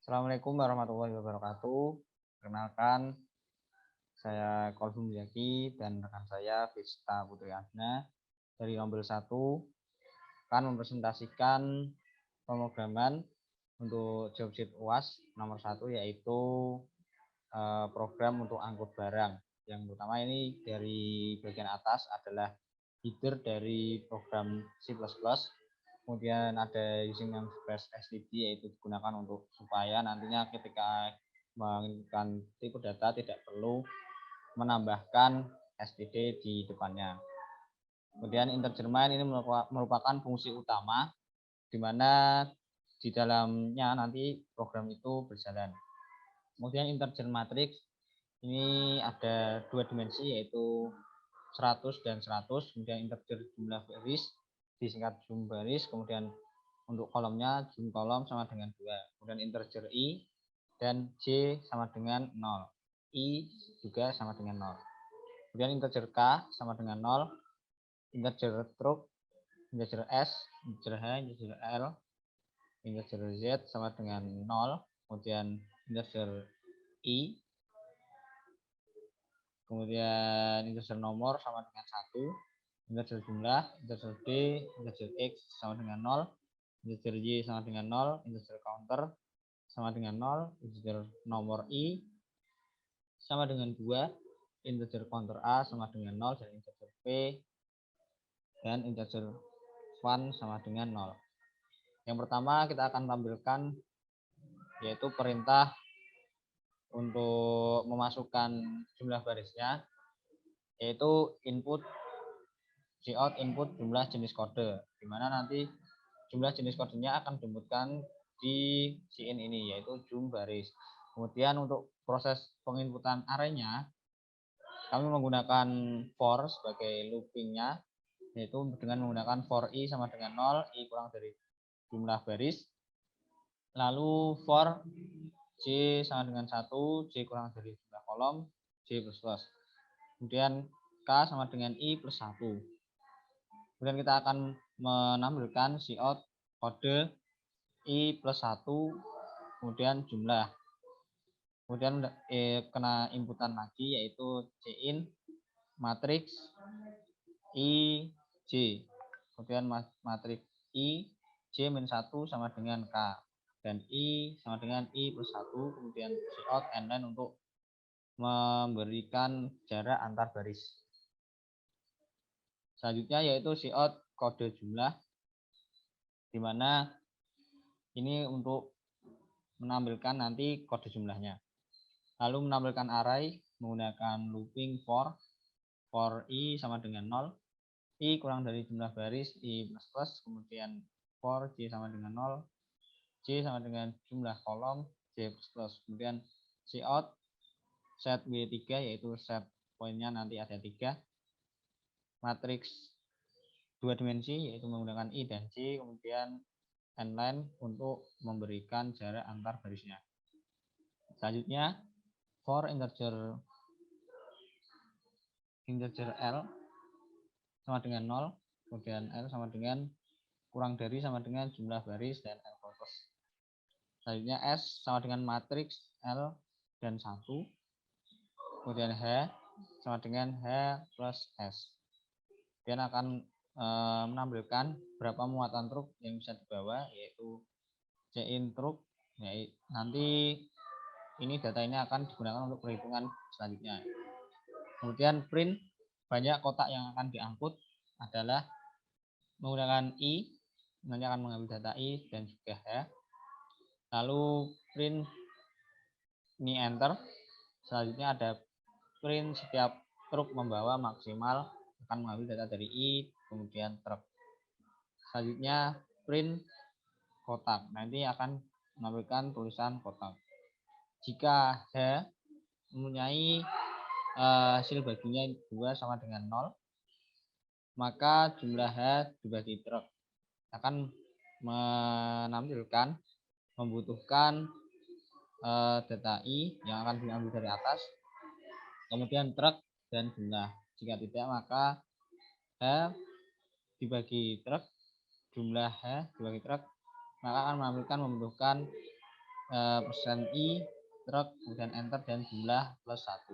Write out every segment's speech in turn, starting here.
Assalamualaikum warahmatullahi wabarakatuh. Perkenalkan, saya Kolbum Yaki dan rekan saya Vista Putri Adna dari Rombel 1 akan mempresentasikan pemrograman untuk job sheet UAS nomor 1, yaitu program untuk angkut barang. Yang pertama ini dari bagian atas adalah header dari program C++. Kemudian ada using yang flash STD, yaitu digunakan untuk supaya nantinya ketika menginputkan tipe data tidak perlu menambahkan STD di depannya. Kemudian integer main ini merupakan fungsi utama di mana di dalamnya nanti program itu berjalan. Kemudian integer matrix ini ada dua dimensi, yaitu 100 dan 100. Kemudian integer jumlah baris disingkat jum baris, kemudian untuk kolomnya jum kolom sama dengan 2. Kemudian integer i dan j sama dengan 0. I juga sama dengan 0. Kemudian integer k sama dengan 0. Integer true, integer s, integer h, integer l, integer z sama dengan 0. Kemudian integer i, kemudian integer nomor sama dengan 1, integer jumlah, integer d, integer x sama dengan 0, integer y sama dengan 0, integer counter sama dengan 0, integer nomor i sama dengan 2, integer counter a sama dengan 0, dan integer p dan integer fun sama dengan 0. Yang pertama kita akan tampilkan yaitu perintah untuk memasukkan jumlah barisnya, yaitu input cout input jumlah jenis kode, di mana nanti jumlah jenis kodenya akan diinputkan di cin ini, yaitu jum baris. Kemudian untuk proses penginputan arraynya kami menggunakan for sebagai loopingnya, yaitu dengan menggunakan for i sama dengan 0, i kurang dari jumlah baris, lalu for j sama dengan 1, j kurang dari jumlah kolom, j plus plus. Kemudian k sama dengan i plus 1. Kemudian kita akan menampilkan cout kode i plus 1, kemudian jumlah. Kemudian kena inputan lagi, yaitu cin matrix i j. Kemudian matrix i j min 1 sama dengan k, dan i sama dengan i plus 1. Kemudian cout n-line untuk memberikan jarak antar baris. Selanjutnya yaitu cout kode jumlah, di mana ini untuk menampilkan nanti kode jumlahnya. Lalu menampilkan array menggunakan looping for i sama dengan 0, i kurang dari jumlah baris, i plus plus, kemudian for j sama dengan 0, j sama dengan jumlah kolom, j plus plus. Kemudian cout set w3, yaitu set poinnya nanti ada 3, matriks dua dimensi, yaitu menggunakan i dan j, kemudian n-line untuk memberikan jarak antar barisnya. Selanjutnya for integer l sama dengan 0, kemudian l sama dengan kurang dari sama dengan jumlah baris, dan l plus. Selanjutnya s sama dengan matriks l dan 1, kemudian h sama dengan h plus s. Kemudian akan menampilkan berapa muatan truk yang bisa dibawa, yaitu cin truk. Nanti ini data ini akan digunakan untuk perhitungan selanjutnya. Kemudian print banyak kotak yang akan diangkut adalah menggunakan i, nanti akan mengambil data i dan juga h. Lalu print ini enter. Selanjutnya ada print setiap truk membawa maksimal, akan mengambil data dari i, kemudian truk. Selanjutnya print kotak, nanti akan menampilkan tulisan kotak. Jika h mempunyai hasil baginya 2 sama dengan 0, maka jumlah h dibagi truk akan menampilkan membutuhkan data i yang akan diambil dari atas, kemudian truk dan jumlah. Jika tidak, maka h dibagi truk, jumlah h dibagi truk, maka akan membutuhkan persen I, truk, kemudian enter, dan jumlah plus 1.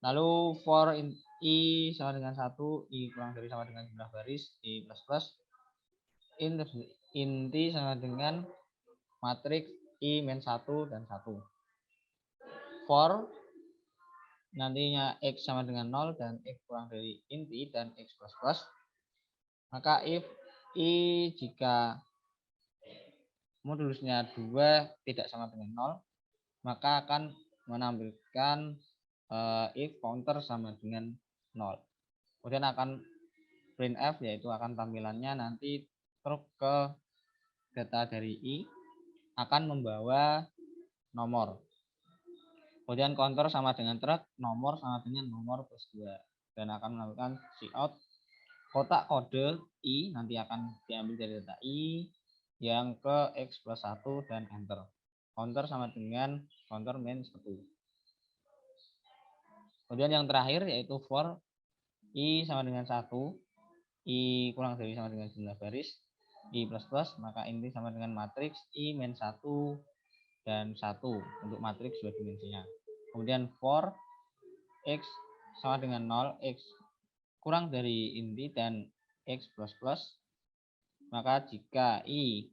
Lalu for I sama dengan 1, I kurang dari sama dengan jumlah baris, I plus plus, inti sama dengan matriks I min 1 dan 1. For nantinya X sama dengan 0 dan X kurang dari inti dan X plus plus, maka if I jika modulusnya 2 tidak sama dengan 0, maka akan menampilkan if counter sama dengan 0. Kemudian akan printf, yaitu akan tampilannya nanti truk ke data dari I akan membawa nomor. Kemudian counter sama dengan truk, nomor sama dengan nomor plus 2. Dan akan melakukan cout. Kotak kode I nanti akan diambil dari data I yang ke X plus 1 dan enter. Counter sama dengan counter min 1. Kemudian yang terakhir yaitu for I sama dengan 1, I kurang dari sama dengan jumlah baris, I plus plus, maka inti sama dengan matriks I min 1 dan 1 untuk matriks dua dimensinya. Kemudian for X sama dengan 0, X kurang dari inti dan X plus plus, maka jika I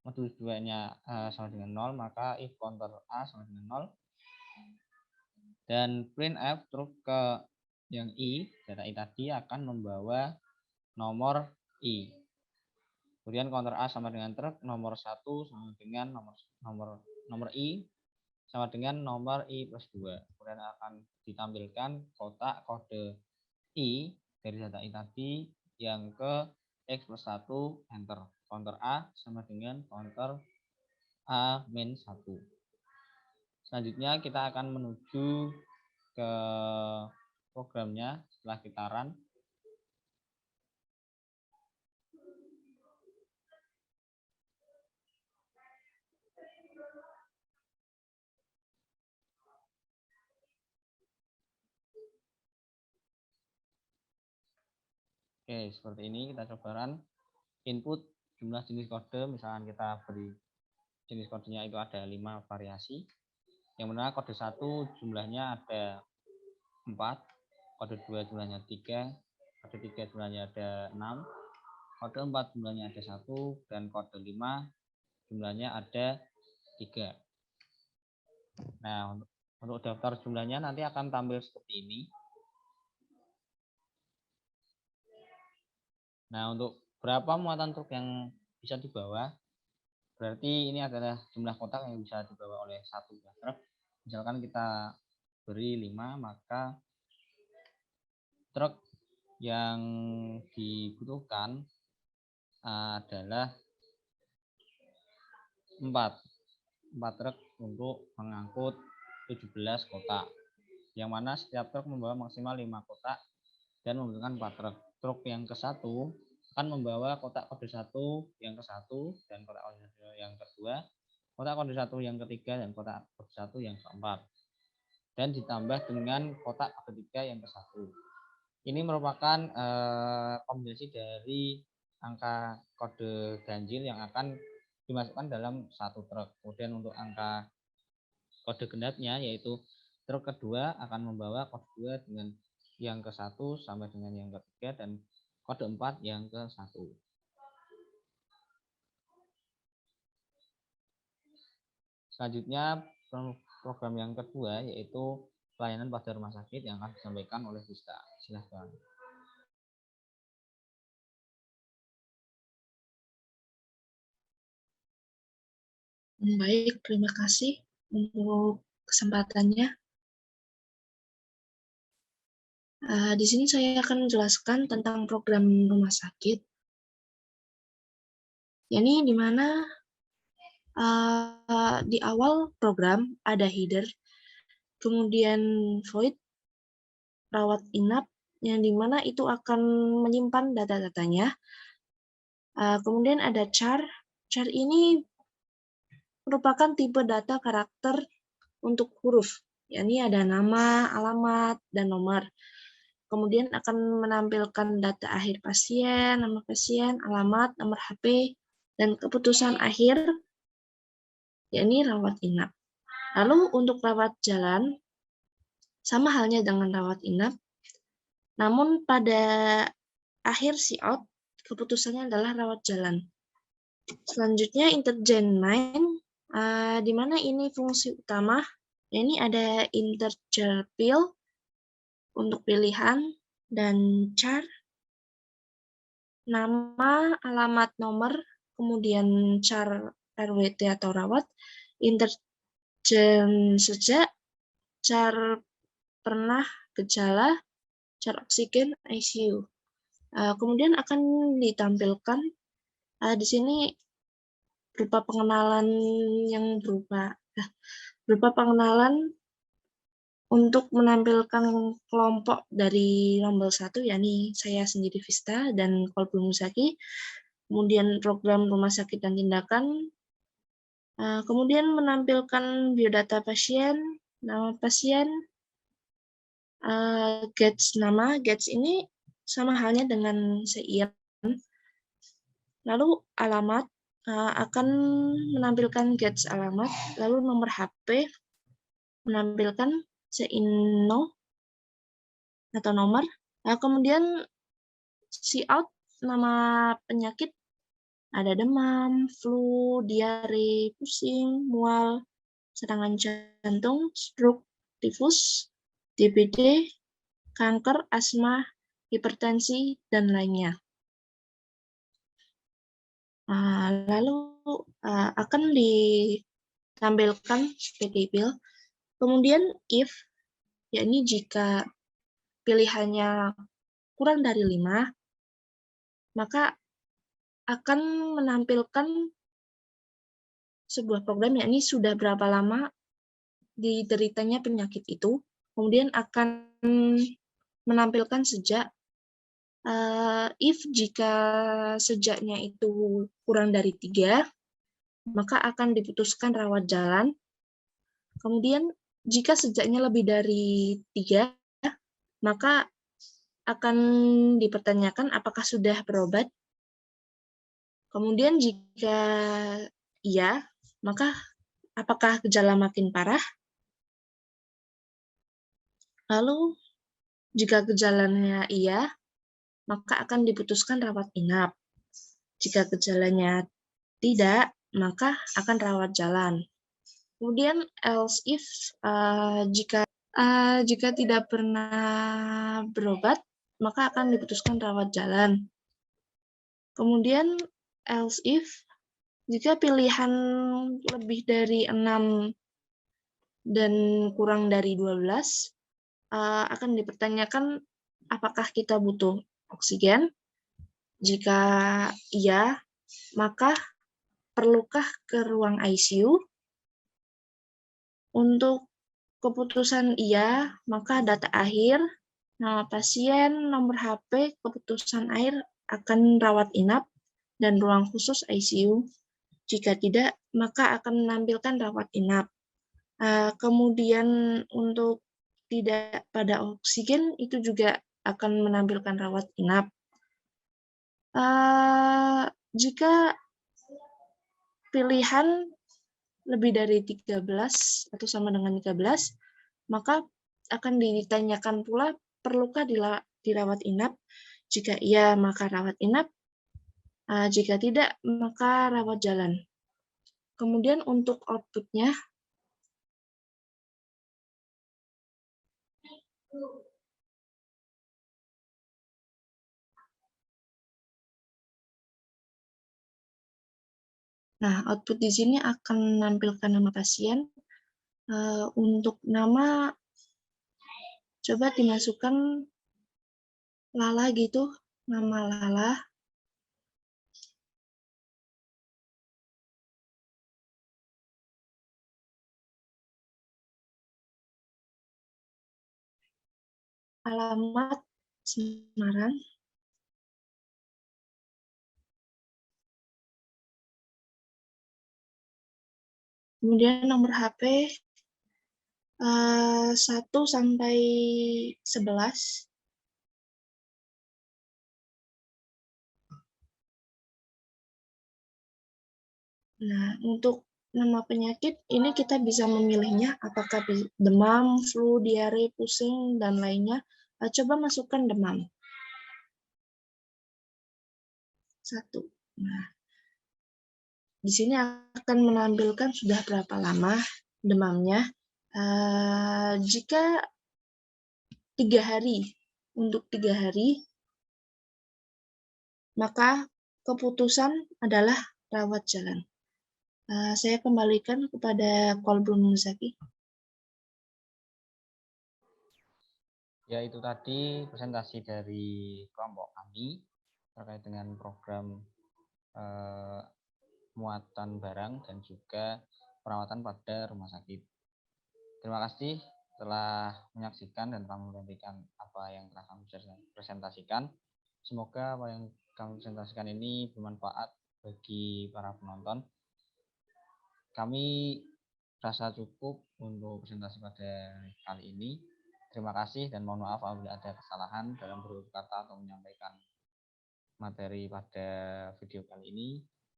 modulus 2-nya sama dengan 0, maka if counter A sama dengan 0. Dan printf truk ke yang I, data I tadi akan membawa nomor I. Kemudian counter A sama dengan truk, nomor 1 sama dengan nomor I sama dengan nomor I plus 2. Kemudian akan ditampilkan kotak kode I dari data I tadi yang ke X plus 1 enter. Counter A sama dengan counter A min 1. Selanjutnya kita akan menuju ke programnya setelah kita run. Oke, seperti ini kita coba run. Input jumlah jenis kode, misalkan kita beri jenis kodenya itu ada 5 variasi. Yang mana kode 1 jumlahnya ada 4, kode 2 jumlahnya 3, kode 3 jumlahnya ada 6, kode 4 jumlahnya ada 1, dan kode 5 jumlahnya ada 3. Nah, untuk daftar jumlahnya nanti akan tampil seperti ini. Nah, untuk berapa muatan truk yang bisa dibawa, berarti ini adalah jumlah kotak yang bisa dibawa oleh satu truk. Misalkan kita beri 5, maka truk yang dibutuhkan adalah 4 truk untuk mengangkut 17 kotak. Yang mana setiap truk membawa maksimal 5 kotak dan membutuhkan 4 truk. Truk yang ke-1 akan membawa kotak kode 1 yang ke-1 dan kotak kode 1 yang kedua, kotak kode 1 yang ketiga dan kotak kode 1 yang keempat. Dan ditambah dengan kotak kode 3 yang ke-1. Ini merupakan kombinasi dari angka kode ganjil yang akan dimasukkan dalam satu truk. Kemudian untuk angka kode genapnya yaitu truk kedua akan membawa kode 2 dengan yang ke-1 sampai dengan yang ketiga dan kode 4 yang ke-1. Selanjutnya program yang kedua yaitu pelayanan pada rumah sakit yang akan disampaikan oleh Siska. Silahkan. Baik, terima kasih untuk kesempatannya. Di sini saya akan menjelaskan tentang program rumah sakit. Ini di mana di awal program ada header, kemudian void, rawat inap, yang di mana itu akan menyimpan data-datanya. Kemudian ada char. Char ini merupakan tipe data karakter untuk huruf. Ini ada nama, alamat, dan nomor. Kemudian akan menampilkan data akhir pasien, nama pasien, alamat, nomor HP, dan keputusan akhir yakni rawat inap. Lalu untuk rawat jalan, sama halnya dengan rawat inap, namun pada akhir out, keputusannya adalah rawat jalan. Selanjutnya intergen main, di mana ini fungsi utama, ini ada integer field untuk pilihan dan char, nama, alamat, nomor, kemudian char RWT atau rawat, intergen sejak, char pernah, gejala, char oksigen, ICU. Kemudian akan ditampilkan di sini berupa pengenalan yang berupa pengenalan untuk menampilkan kelompok dari rombel 1, yakni saya sendiri Vista dan Kolbu Musaki, kemudian program rumah sakit dan tindakan, kemudian menampilkan biodata pasien, nama pasien, Gates nama, Gates ini sama halnya dengan SEIR. Lalu alamat, akan menampilkan Gates alamat, lalu nomor HP menampilkan SEINO atau nomor, kemudian out nama penyakit, ada demam, flu, diare, pusing, mual, serangan jantung, stroke, tifus, DBD, kanker, asma, hipertensi, dan lainnya. Lalu akan ditampilkan PDPIL. Kemudian if, yakni jika pilihannya kurang dari 5, maka akan menampilkan sebuah program, yakni sudah berapa lama dideritanya penyakit itu, kemudian akan menampilkan sejak, if jika sejaknya itu kurang dari 3, maka akan diputuskan rawat jalan. Kemudian jika sejaknya lebih dari 3, maka akan dipertanyakan apakah sudah berobat. Kemudian jika iya, maka apakah gejala makin parah? Lalu jika gejalanya iya, maka akan diputuskan rawat inap. Jika gejalanya tidak, maka akan rawat jalan. Kemudian else if, jika tidak pernah berobat, maka akan diputuskan rawat jalan. Kemudian else if, jika pilihan lebih dari 6 dan kurang dari 12, akan dipertanyakan apakah kita butuh oksigen. Jika iya, maka perlukah ke ruang ICU? Untuk keputusan iya, maka data akhir, nama pasien, nomor HP, keputusan akhir akan rawat inap dan ruang khusus ICU. Jika tidak, maka akan menampilkan rawat inap. Kemudian untuk tidak pada oksigen, itu juga akan menampilkan rawat inap. Jika pilihan lebih dari 13 atau sama dengan 13, maka akan ditanyakan pula perlukah dirawat inap. Jika iya, maka rawat inap. Jika tidak, maka rawat jalan. Kemudian untuk outputnya, output di sini akan menampilkan nama pasien. Untuk nama, coba dimasukkan Lala gitu, nama Lala. Alamat Semarang. Kemudian nomor HP 1 sampai 11. Untuk nama penyakit, ini kita bisa memilihnya apakah demam, flu, diare, pusing, dan lainnya. Coba masukkan demam. 1. Nah, di sini akan menampilkan sudah berapa lama demamnya. Jika 3 hari, untuk 3 hari, maka keputusan adalah rawat jalan. Saya kembalikan kepada Kolbrun Nuzaki. Ya, itu tadi presentasi dari kelompok kami terkait dengan program muatan barang dan juga perawatan pada rumah sakit. Terima kasih telah menyaksikan dan telah memperhatikan apa yang telah kami presentasikan. Semoga apa yang kami presentasikan ini bermanfaat bagi para penonton. Kami rasa cukup untuk presentasi pada kali ini. Terima kasih dan mohon maaf apabila ada kesalahan dalam berkata atau menyampaikan materi pada video kali ini.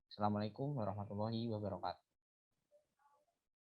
Assalamualaikum warahmatullahi wabarakatuh.